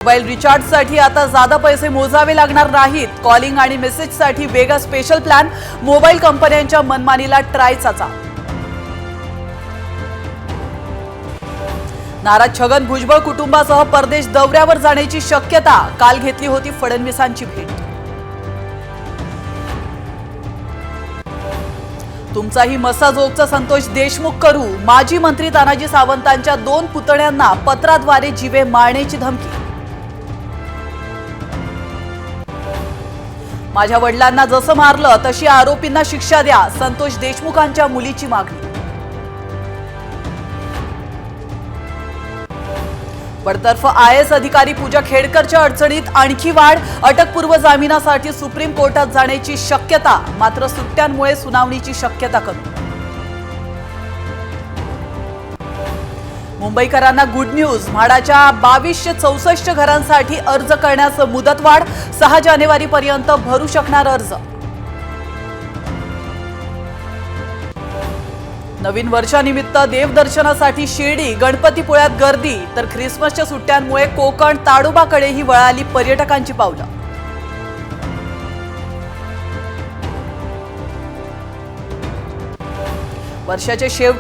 Mobile रिचार्जसाठी आता जादा पैसे मोजावे लागणार नाहीत। कॉलिंग आणि मेसेजसाठी वेगळा स्पेशल प्लॅन। मोबाईल कंपन्यांच्या मनमानीला ट्रायचा चाप। नाराज छगन भुजबळ कुटुंबासह परदेश दौऱ्यावर जाण्याची शक्यता। काल घेतली होती फडणवीसांची भेट। तुमचाही मसाजोगचा संतोष देशमुख करू। माजी मंत्री तानाजी सावंतांच्या 2 पुतण्यांना पत्राद्वारे जीवे मारण्याची धमकी। माझ्या वडिलांना जसं मारलं तशी आरोपींना शिक्षा द्या। संतोष देशमुखांच्या मुलीची मागणी। बडतर्फ आयएस अधिकारी पूजा खेडकरच्या अडचणीत आणखी वाढ। अटकपूर्व जामिनासाठी सुप्रीम कोर्टात जाण्याची शक्यता। मात्र सुट्ट्यांमुळे सुनावणीची शक्यता कमी। मुंबईकरांना गुड न्यूज। म्हाडाच्या 2264 घरांसाठी अर्ज करण्यास मुदतवाढ। 6 जानेवारीपर्यंत भरू शकणार अर्ज। नवीन वर्षानिमित्त देवदर्शनासाठी शिर्डी गणपतीपुळ्यात गर्दी। तर ख्रिसमसच्या सुट्ट्यांमुळे कोकण ताडोबाकडेही वळाली पर्यटकांची पावलं। वर्षाचे शेवटी